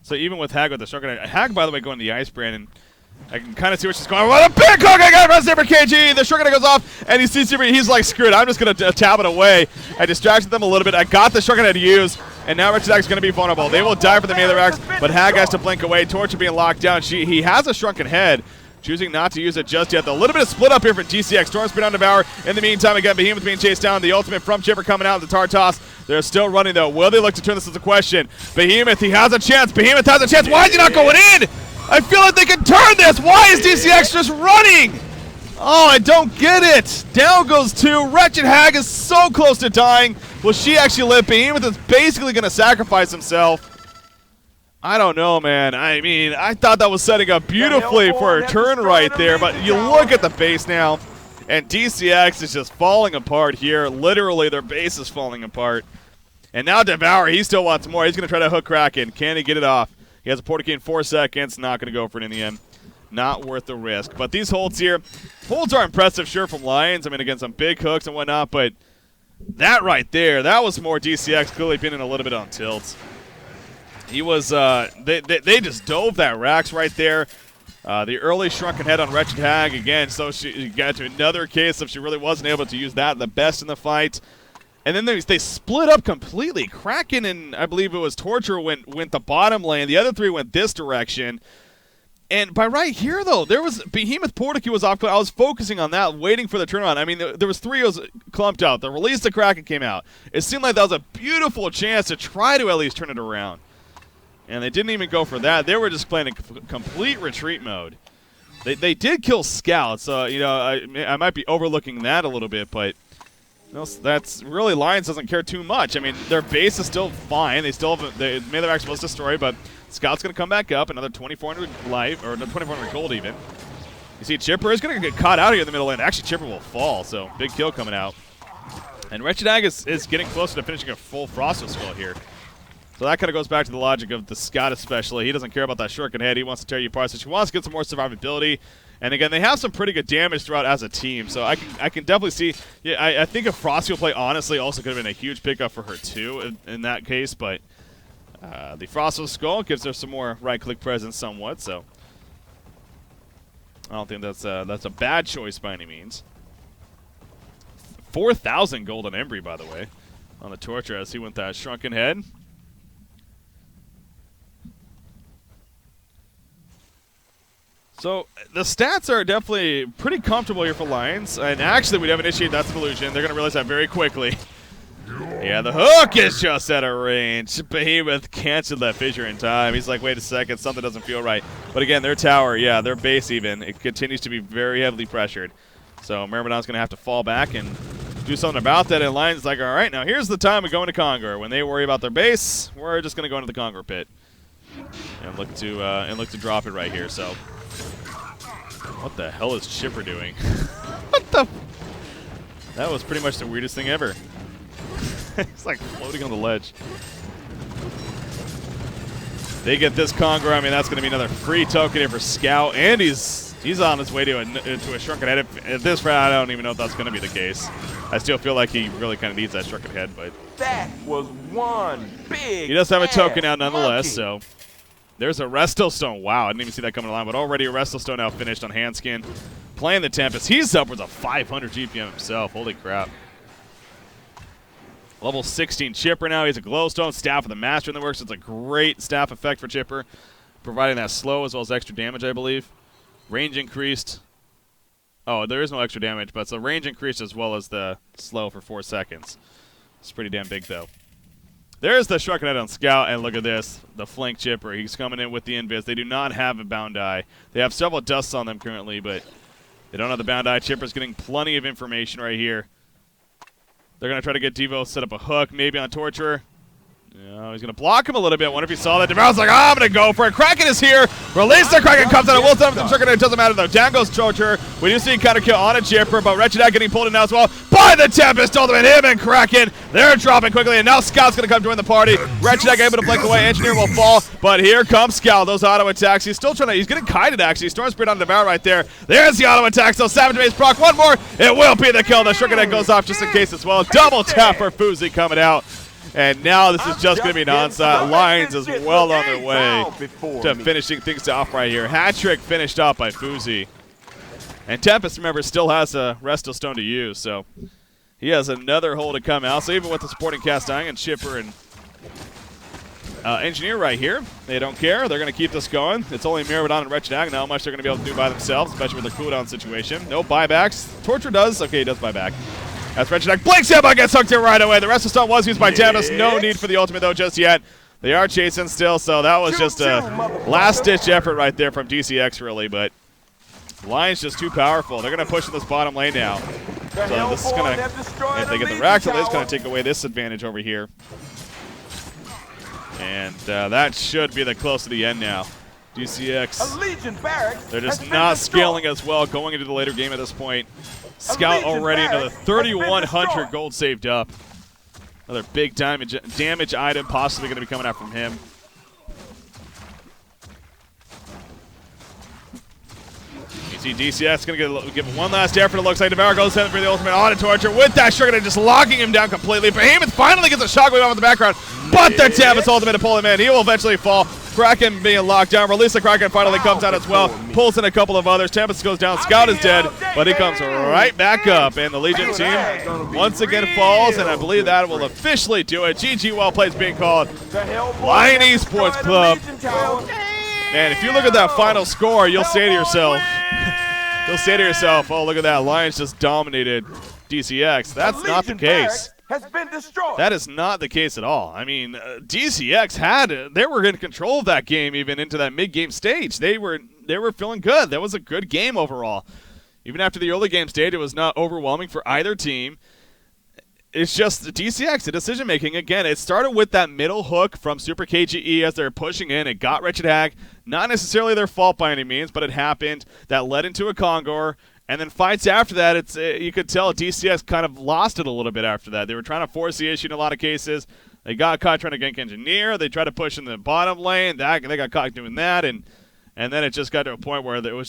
So even with Hag with the shotgun, Hag, by the way, going the Ice Brand, and I can kind of see what she's going. What a big hook! I got Resident for KG. The shotgun goes off, and he sees Super. He's like, screw it. I'm just going to tap it away. I distracted them a little bit. I got the shotgun to use, and now Wretched Hag is going to be vulnerable. They will die for the melee racks, but Hag has to blink away. Torture being locked down. He has a shrunken head, choosing not to use it just yet. A little bit of split up here for DCX. Storm Speed on Devour. In the meantime, again, Behemoth being chased down. The ultimate from Chipper coming out of the Tartos. They're still running, though. Will they look to turn this as a question? Behemoth, he has a chance. Behemoth has a chance. Why is he not going in? I feel like they can turn this. Why is DCX just running? Oh, I don't get it. Down goes two. Wretched Hag is so close to dying. Will she actually live? Behemoth is basically going to sacrifice himself. I don't know, man. I mean, I thought that was setting up beautifully for a turn right there, but you look at the base now, and DCX is just falling apart here. Literally, their base is falling apart. And now Devour, he still wants more. He's going to try to hook Kraken. Can he get it off? He has a porta key in 4 seconds. Not going to go for it in the end. Not worth the risk. But these holds here, holds are impressive, sure, from Lions. I mean, against some big hooks and whatnot, but that right there, that was more DCX clearly pinning a little bit on tilt. He was, they just dove that racks right there. The early shrunken head on Wretched Hag again, so she got to another case of she really wasn't able to use that the best in the fight. And then they split up completely. Kraken and I believe it was Torture went the bottom lane. The other three went this direction. And by right here, though, there was Behemoth Porticu was off. I was focusing on that, waiting for the turnaround. I mean, there was 3 was clumped out. The release of Kraken came out. It seemed like that was a beautiful chance to try to at least turn it around. And they didn't even go for that. They were just playing a complete retreat mode. They did kill Scouts. You know, I might be overlooking that a little bit, but you know, that's really Lions doesn't care too much. I mean, their base is still fine. They still have the melee racks was destroyed, but Scout's going to come back up. Another 2,400 life, or 2,400 gold even. You see, Chipper is going to get caught out here in the middle lane. Actually, Chipper will fall, so big kill coming out. And Wretched Hag is getting closer to finishing a full Frost Skull here. So that kind of goes back to the logic of the Scout especially. He doesn't care about that shuriken head. He wants to tear you apart. So she wants to get some more survivability. And again, they have some pretty good damage throughout as a team. So I can definitely see. Yeah, I think a Frosty play honestly also could have been a huge pickup for her too in that case. But the Frosty Skull gives her some more right-click presence somewhat. So I don't think that's a bad choice by any means. 4,000 gold on Embry, by the way, on the Torture as he went that shrunken head. So the stats are definitely pretty comfortable here for Lions, and actually we have initiated that illusion. They're going to realize that very quickly. Yeah, the hook is just out of range. Behemoth canceled that fissure in time. He's like, wait a second, something doesn't feel right. But again, their tower, yeah, their base even, it continues to be very heavily pressured. So Myrmidon's going to have to fall back and do something about that, and Lions is like, all right, now here's the time we go into Conqueror. When they worry about their base, we're just going to go into the Conqueror pit and look to drop it right here. So. What the hell is Chipper doing? What the? That was pretty much the weirdest thing ever. It's like floating on the ledge. They get this Conqueror. I mean, that's going to be another free token here for Scout, and he's on his way to a shrunken head. At this round, I don't even know if that's going to be the case. I still feel like he really kind of needs that shrunken head, but that was one big. He does have a token out nonetheless, so. There's a Resto Stone. Wow, I didn't even see that coming along, but already a Resto Stone now finished on Handskin. Playing the Tempest. He's upwards of 500 GPM himself. Holy crap. Level 16 Chipper now. He has a Glowstone. Staff of the Master in the works. It's a great staff effect for Chipper, providing that slow as well as extra damage, I believe. Range increased. Oh, there is no extra damage, but it's a range increased as well as the slow for 4 seconds. It's pretty damn big, though. There's the Shrunken Head on Scout, and look at this, the flank Chipper. He's coming in with the Invis. They do not have a Bound Eye. They have several dusts on them currently, but they don't have the Bound Eye. Chipper's getting plenty of information right here. They're going to try to get Devo set up a hook, maybe on Torturer. Yeah, he's going to block him a little bit. I wonder if he saw that. Devour's like, I'm going to go for it. Kraken is here. Release the Kraken. Comes out. Will stop the Shrunken Head. It doesn't matter, though. Down goes Torturer. We do see a counter kill on a Chipper, but Wretched Hag getting pulled in now as well by the Tempest. Ultimate him and Kraken. They're dropping quickly, and now Scout's going to come join the party. Wretched Hag able to blink away. Engineer will fall, but here comes Scout. Those auto attacks. He's still trying to. He's getting kited, actually. Storm Spirit on Devour right there. There's the auto attack. So Savage Base proc. One more. It will be the kill. The Shrunken Head goes off just in case as well. Double tap for Fuzi coming out. And now this is just going to be an onside. Lions is well on their way to finishing things off right here. Hat trick finished off by Fuzi. And Tempest, remember, still has a Resto Stone to use, so he has another hole to come out. So even with the supporting cast iron and Chipper and Engineer right here, they don't care. They're going to keep this going. It's only Miravidon and Wretched Ag now. How much they're going to be able to do by themselves, especially with their cooldown situation. No buybacks. Torture does. Okay, he does buyback. That's Wretched Ag. Blake's Hippo gets hooked here right away. The rest of the stun was used by Tempest. No need for the ultimate, though, just yet. They are chasing still, so that was just a last-ditch effort right there from DCX, really. But Lions just too powerful. They're going to push in this bottom lane now. So this is going to, if they get the racks, it's going to take away this advantage over here. And that should be the close to the end now. DCX, they're just not scaling as well going into the later game at this point. Scout already another 3,100 gold saved up. Another big damage item possibly going to be coming out from him. You see DCX going to give one last effort. It looks like Devour goes in for the ultimate auto torture with that Sugar just locking him down completely. Behemoth finally gets a shockwave off in the background, but the Tempest ultimate to pull him in. He will eventually fall. Kraken being locked down. Release the Kraken finally comes out as well. Pulls in a couple of others. Tempest goes down. Scout is dead, but he comes right back up. And the Legion team once again falls, and I believe that will officially do it. GG, well played is being called. Lion Esports Club. Man, if you look at that final score, you'll say to yourself, oh, look at that. Lions just dominated DCX. That's not the case. That is not the case at all. I mean, DCX they were in control of that game even into that mid-game stage. They were feeling good. That was a good game overall. Even after the early game stage, it was not overwhelming for either team. It's just DCX, the decision-making. Again, it started with that middle hook from Super KGE as they're pushing in. It got Wretched Hag. Not necessarily their fault by any means, but it happened. That led into a Kongor. And then fights after that, you could tell DCX kind of lost it a little bit after that. They were trying to force the issue in a lot of cases. They got caught trying to gank Engineer. They tried to push in the bottom lane. They got caught doing that. And then it just got to a point where it was